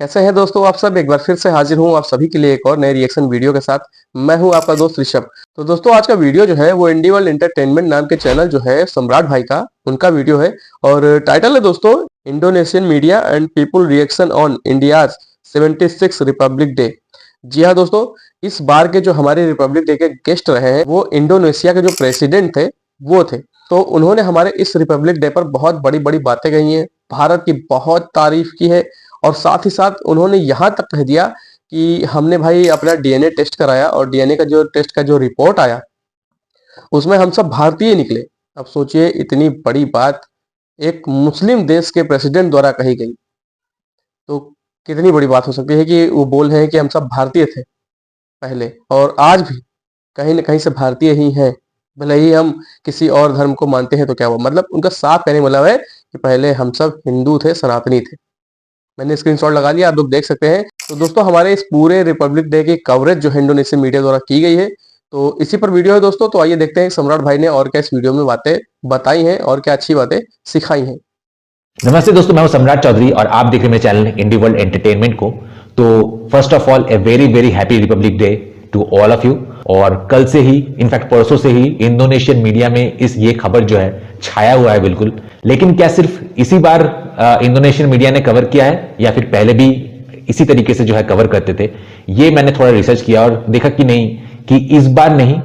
कैसे हैं दोस्तों आप सब। एक बार फिर से हाजिर हूं आप सभी के लिए एक और नए रिएक्शन वीडियो के साथ। मैं हूं आपका दोस्त ऋषभ। तो दोस्तों आज का वीडियो जो है वो इंडी वर्ल्ड एंटरटेनमेंट नाम के चैनल जो है सम्राट भाई का उनका वीडियो है। और टाइटल है दोस्तों Indonesian media and people reaction on India's 76 republic day. जी हाँ दोस्तों, इस बार के जो हमारे रिपब्लिक डे के गेस्ट रहे हैं वो इंडोनेशिया के जो प्रेसिडेंट थे वो थे। तो उन्होंने हमारे इस रिपब्लिक डे पर बहुत बड़ी बड़ी बातें कही हैं, भारत की बहुत तारीफ की है। और साथ ही साथ उन्होंने यहाँ तक कह दिया कि हमने भाई अपना डीएनए टेस्ट कराया और डीएनए का जो टेस्ट का जो रिपोर्ट आया उसमें हम सब भारतीय निकले। अब सोचिए इतनी बड़ी बात एक मुस्लिम देश के प्रेसिडेंट द्वारा कही गई तो कितनी बड़ी बात हो सकती है कि वो बोल रहे हैं कि हम सब भारतीय थे पहले और आज भी कहीं न कहीं से भारतीय ही हैं। भले ही हम किसी और धर्म को मानते हैं तो क्या हुआ, मतलब उनका साफ कहने का मतलब है कि पहले हम सब हिंदू थे, सनातनी थे। मैंने स्क्रीनशॉट लगा लिया, आप लोग देख सकते हैं। तो दोस्तों हमारे इस पूरे रिपब्लिक डे की कवरेज जो है इंडोनेशियन मीडिया द्वारा की गई है, तो इसी पर वीडियो है दोस्तों। तो आइए देखते हैं सम्राट भाई ने और क्या इस वीडियो में बातें बताई हैं और क्या अच्छी बातें सिखाई हैं। नमस्ते दोस्तों, मैं हूं सम्राट चौधरी और आप देख रहे हैं मेरे चैनल इंडी वर्ल्ड एंटरटेनमेंट को। तो first of all a very very happy Republic Day to all of you. और कल से ही, इनफैक्ट परसों से ही इंडोनेशियन मीडिया में ये खबर जो है छाया हुआ है बिल्कुल। लेकिन क्या सिर्फ इसी बार इंडोनेशियन मीडिया ने कवर किया है या फिर पहले भी इसी तरीके से जो है कवर करते थे? ये मैंने थोड़ा रिसर्च किया और देखा कि नहीं, कि इस बार नहीं,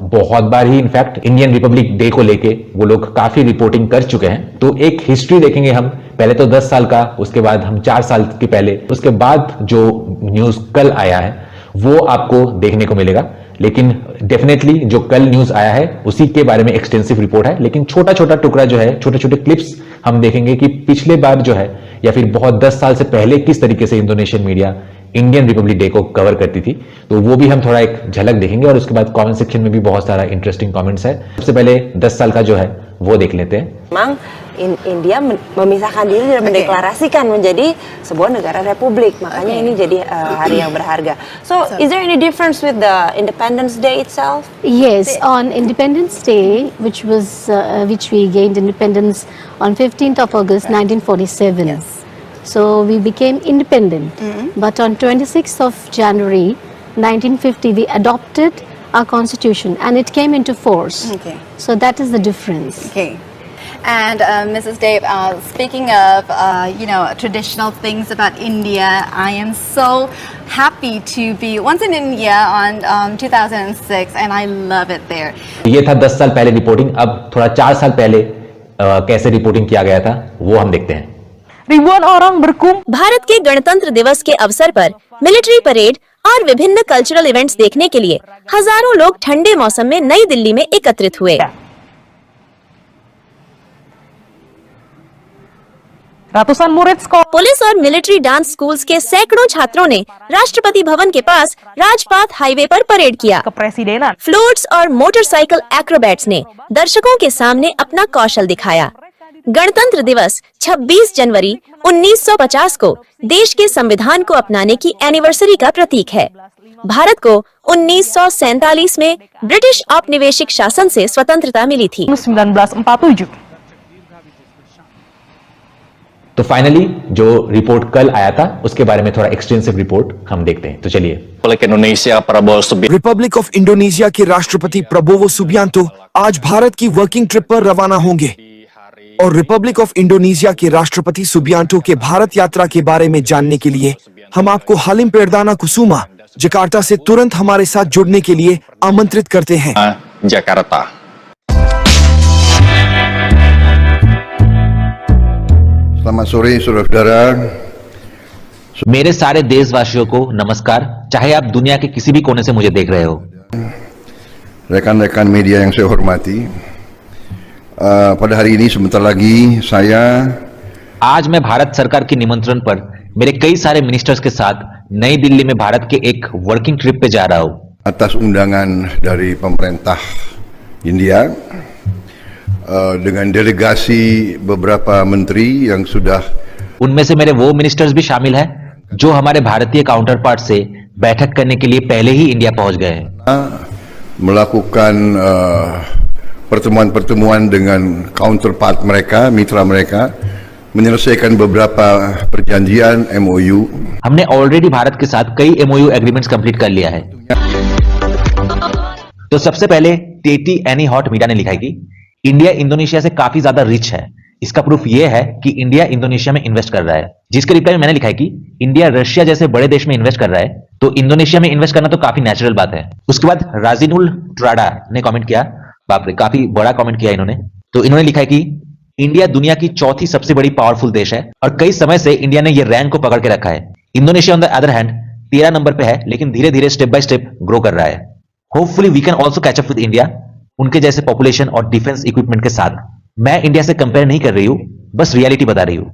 बहुत बार ही इनफैक्ट इंडियन रिपब्लिक डे को लेके वो लोग काफी रिपोर्टिंग कर चुके हैं। तो एक हिस्ट्री देखेंगे हम, पहले तो 10 साल का, उसके बाद हम 4 साल के पहले, उसके बाद जो न्यूज कल आया है वो आपको देखने को मिलेगा। लेकिन डेफिनेटली जो कल न्यूज आया है उसी के बारे में एक्सटेंसिव रिपोर्ट है, लेकिन छोटा छोटा टुकड़ा जो है, छोटे छोटे क्लिप्स हम देखेंगे कि पिछले बार जो है या फिर बहुत 10 साल से पहले किस तरीके से Indonesian media Indian Republic day को कवर करती थी। तो वो भी हम थोड़ा एक झलक देखेंगे और उसके बाद कमेंट सेक्शन में भी बहुत सारा इंटरेस्टिंग कमेंट्स है। सबसे पहले 10 साल का जो है वो देख लेते हैं। Memang India memisahkan diri dan mendeklarasikan menjadi sebuah negara republik, makanya ini jadi hari yang berharga. So, is there any difference with the Independence Day itself? Yes, on Independence Day, which we gained independence on 15th of August 1947. Yes. So we became independent. But on 26th of January 1950, we adopted our constitution and it came into force. Okay. So that is the difference. Okay. And Mrs. Dave, speaking of traditional things about India, I am so happy to be once in India on 2006, and I love it there. ये था 10 साल पहले reporting. अब थोड़ा 4 साल पहले कैसे reporting किया गया था वो हम देखते हैं। रिबुआन orang भारत के गणतंत्र दिवस के अवसर पर मिलिट्री परेड और विभिन्न कल्चरल इवेंट्स देखने के लिए हजारों लोग ठंडे मौसम में नई दिल्ली में एकत्रित हुए। ratusan murid sekolah पुलिस और मिलिट्री डांस स्कूल्स के सैकड़ों छात्रों ने राष्ट्रपति भवन के पास राजपाथ हाईवे पर परेड किया। kepresidenan फ्लोट्स और मोटरसाइकिल एक्रोबैट्स ने दर्शकों के सामने अपना कौशल दिखाया। गणतंत्र दिवस 26 जनवरी 1950 को देश के संविधान को अपनाने की एनिवर्सरी का प्रतीक है। भारत को 1947 में ब्रिटिश औपनिवेशिक शासन से स्वतंत्रता मिली थी। 1947 तो फाइनली जो रिपोर्ट कल आया था उसके बारे में थोड़ा एक्सटेंसिव रिपोर्ट हम देखते हैं। तो चलिए। रिपब्लिक ऑफ इंडोनेशिया के राष्ट्रपति प्रबोवो सुबियांतो आज भारत की वर्किंग ट्रिप पर रवाना होंगे और रिपब्लिक ऑफ इंडोनेशिया के राष्ट्रपति सुबियांतो के भारत यात्रा के बारे में जानने के लिए हम आपको हालिम पेरदाना कुसुमा जकार्ता से तुरंत हमारे साथ जुड़ने के लिए आमंत्रित करते हैं। जकार्ता। Selamat sore saudara-saudara। मेरे सारे देशवासियों को नमस्कार, चाहे आप दुनिया के किसी भी कोने से मुझे देख रहे हो। Rekan-rekan media yang saya hormati, pada hari ini sebentar lagi saya आज मैं भारत सरकार के निमंत्रण पर मेरे कई सारे मिनिस्टर्स के साथ नई दिल्ली में भारत के एक वर्किंग ट्रिप पे जा रहा हूँ। atas undangan dari pemerintah India dengan delegasi beberapa menteri yang sudah उनमें से मेरे वो मिनिस्टर्स भी शामिल हैं जो हमारे भारतीय काउंटर पार्ट से बैठक करने के लिए पहले ही इंडिया पहुंच गए हैं। melakukan pertemuan-pertemuan dengan counterpart mereka, mitra mereka menyelesaikan beberapa perjanjian MOU. हमने ऑलरेडी भारत के साथ कई एमओयू एग्रीमेंट्स कंप्लीट कर लिया है। तो सबसे पहले टेटी एनी हॉट मीडिया ने लिखा है कि इंडिया इंडोनेशिया से काफी ज्यादा रिच है। इसका प्रूफ यह है कि इंडिया इंडोनेशिया में इन्वेस्ट कर रहा है। जिसके रिप्लाई में मैंने लिखा है कि इंडिया रशिया जैसे बड़े देश में इन्वेस्ट कर रहा है, तो इंडोनेशिया में इन्वेस्ट करना तो काफी नेचुरल बात है। उसके बाद राजिनुल ट्राडा ने कमेंट किया, बाप रे काफी बड़ा कमेंट किया इन्होंने। तो इन्होंने लिखा है कि इंडिया दुनिया की चौथी सबसे बड़ी पावरफुल देश है और कई समय से इंडिया ने यह रैंक को पकड़ के रखा है। Indonesia on the other hand 13 number पे है, लेकिन धीरे धीरे स्टेप बाय स्टेप ग्रो कर रहा है। Hopefully we can also catch up with India, उनके जैसे पॉपुलेशन और डिफेंस इक्विपमेंट के साथ। मैं इंडिया से कंपेयर नहीं कर रही हूं, बस रियलिटी बता रही हूं।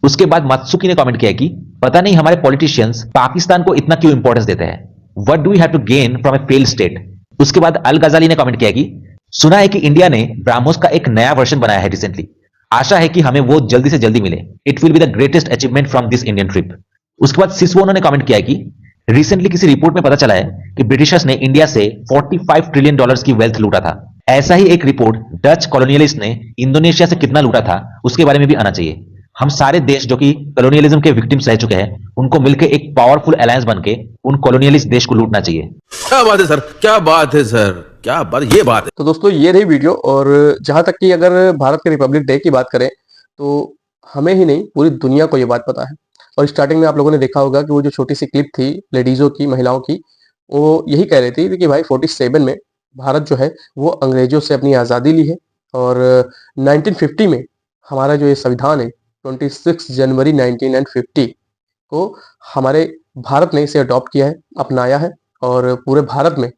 उसके बाद मात्सुकी ने कमेंट किया कि पता नहीं हमारे पॉलिटिशियंस पाकिस्तान को इतना क्यों इंपॉर्टेंस देते हैं। What do we have to gain from a failed state. उसके बाद अल गजाली ने कमेंट किया कि सुना है कि इंडिया ने ब्राह्मोस का एक नया वर्जन बनाया है रिसेंटली। आशा है कि हमें वो जल्दी से जल्दी मिले। It will be the greatest achievement from this Indian trip. उसके बाद सिसवोनो ने कमेंट किया है कि रिसेंटली किसी रिपोर्ट में पता चला है कि ब्रिटिशर्स ने इंडिया से $45 ट्रिलियन की वेल्थ लूटा था। ऐसा ही एक रिपोर्ट डच कॉलोनियलिस्ट ने इंडोनेशिया से कितना लूटा था उसके बारे में भी आना चाहिए। हम सारे देश जो कि कॉलोनियलिज्म के विक्टिम्स रह चुके हैं, उनको मिलकर एक पावरफुल अलायंस बनके उन कॉलोनियलिस्ट देश को लूटना चाहिए। क्या बात है सर, क्या बात है सर, क्या बात, ये बात है। तो दोस्तों ये रही वीडियो। और जहां तक कि अगर भारत के रिपब्लिक डे की बात करें तो हमें ही नहीं पूरी दुनिया को ये बात पता है। और स्टार्टिंग में आप लोगों ने देखा होगा कि वो जो छोटी सी क्लिप थी लेडीजों की, महिलाओं की, वो यही कह रही थी कि भाई 47 में भारत जो है वो अंग्रेजों से अपनी आज़ादी ली है और 1950 में हमारा जो ये संविधान है 26 जनवरी 1950 को हमारे भारत ने इसे अडॉप्ट किया है, अपनाया है और पूरे भारत में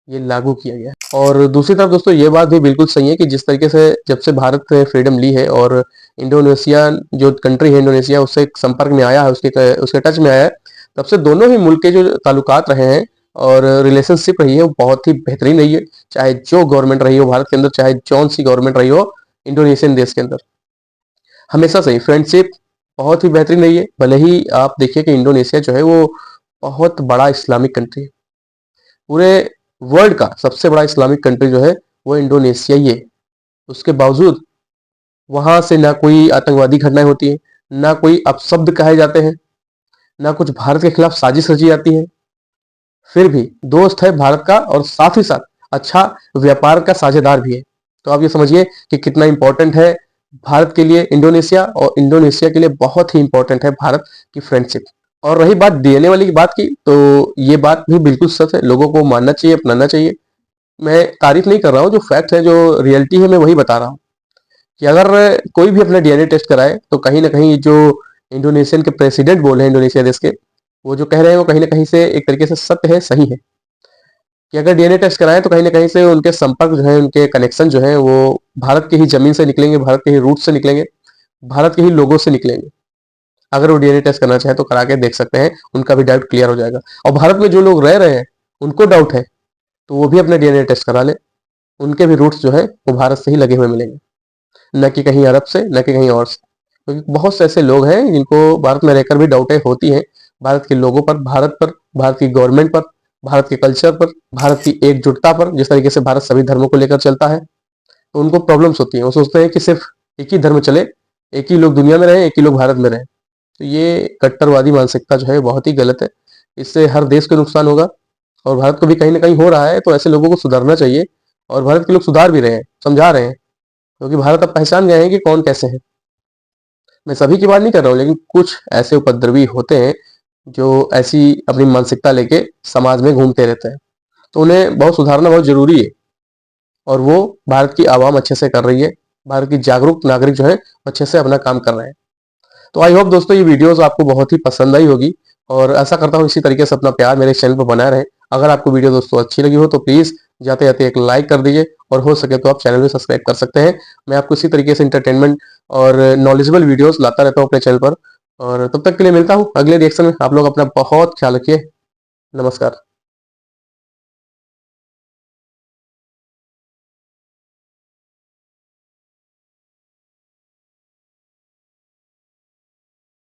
ये लागू किया गया है। और दूसरी तरफ दोस्तों ये बात भी बिल्कुल सही है कि जिस तरीके से जब से भारत ने फ्रीडम ली है और इंडोनेशिया जो कंट्री है इंडोनेशिया उससे संपर्क में आया है, उसके टच में आया है, तब से दोनों ही मुल्क के जो ताल्लुकात रहे हैं और रिलेशनशिप रही है वो बहुत ही बेहतरीन रही है। चाहे जो गवर्नमेंट रही हो भारत के अंदर, चाहे जौन सी गवर्नमेंट रही हो इंडोनेशियन देश के अंदर, हमेशा से ही फ्रेंडशिप बहुत ही बेहतरीन रही है। भले ही आप देखिए कि इंडोनेशिया जो है वो बहुत बड़ा इस्लामिक कंट्री है, पूरे वर्ल्ड का सबसे बड़ा इस्लामिक कंट्री जो है वो इंडोनेशिया ही है। उसके बावजूद वहां से ना कोई आतंकवादी घटनाएं होती है, ना कोई अपशब्द कहे जाते हैं, ना कुछ भारत के खिलाफ साजिश रची जाती है। फिर भी दोस्त है भारत का और साथ ही साथ अच्छा व्यापार का साझेदार भी है। तो आप ये समझिए कि कितना इंपॉर्टेंट है भारत के लिए इंडोनेशिया, और इंडोनेशिया के लिए बहुत ही इंपॉर्टेंट है भारत की फ्रेंडशिप। और रही बात डीएनए वाली बात की, तो ये बात भी बिल्कुल सच है, लोगों को मानना चाहिए, अपनाना चाहिए। मैं तारीफ नहीं कर रहा हूँ, जो फैक्ट है, जो रियलिटी है, मैं वही बता रहा हूँ कि अगर कोई भी अपना डीएनए टेस्ट कराए तो कहीं ना कहीं जो इंडोनेशियन के प्रेसिडेंट बोल रहे हैं इंडोनेशिया देश के, वो जो कह रहे हैं वो कहीं ना कहीं से एक तरीके से सत्य है, सही है कि अगर डीएनए टेस्ट कराएं तो कहीं ना कहीं से उनके संपर्क जो है, उनके कनेक्शन जो है वो भारत की ही जमीन से निकलेंगे, भारत के ही रूट से निकलेंगे, भारत के ही लोगों से निकलेंगे। अगर वो डीएनए टेस्ट करना चाहे तो करा के देख सकते हैं, उनका भी डाउट क्लियर हो जाएगा। और भारत में जो लोग रह रहे हैं उनको डाउट है तो वो भी अपने डीएनए टेस्ट करा ले, उनके भी रूट्स जो है वो भारत से ही लगे हुए मिलेंगे, न कि कहीं अरब से, न कि कहीं और से। क्योंकि बहुत से ऐसे लोग हैं जिनको भारत में रहकर भी डाउटें होती हैं भारत के लोगों पर, भारत की गवर्नमेंट पर, भारत के कल्चर पर, भारत की एकजुटता पर, जिस तरीके से भारत सभी धर्मों को लेकर चलता है। तो उनको प्रॉब्लम्स होती हैं, वो सोचते हैं कि सिर्फ एक ही धर्म चले, एक ही लोग दुनिया में रहें, एक ही लोग भारत में रहें। तो ये कट्टरवादी मानसिकता जो है बहुत ही गलत है। इससे हर देश को नुकसान होगा और भारत को भी कहीं ना कहीं हो रहा है। तो ऐसे लोगों को सुधरना चाहिए और भारत के लोग सुधार भी रहे हैं, समझा रहे हैं, क्योंकि भारत अब पहचान गए हैं कि कौन कैसे है। मैं सभी की बात नहीं कर रहा हूँ, लेकिन कुछ ऐसे उपद्रवी होते हैं जो ऐसी अपनी मानसिकता लेके समाज में घूमते रहते हैं। तो उन्हें बहुत सुधारना बहुत जरूरी है और वो भारत की आवाम अच्छे से कर रही है, भारत की जागरूक नागरिक जो है अच्छे से अपना काम कर रहे हैं। तो आई होप दोस्तों ये वीडियोस आपको बहुत ही पसंद आई होगी और आशा करता हूँ इसी तरीके से अपना प्यार मेरे चैनल पर बना रहे। अगर आपको वीडियो दोस्तों अच्छी लगी हो तो प्लीज जाते जाते एक लाइक कर दीजिए और हो सके तो आप चैनल में सब्सक्राइब कर सकते हैं। मैं आपको इसी तरीके से इंटरटेनमेंट और नॉलेजेबल वीडियोस लाता रहता हूँ अपने चैनल पर। और तब तक के लिए मिलता हूँ अगले रिएक्शन में। आप लोग अपना बहुत ख्याल रखिए। नमस्कार।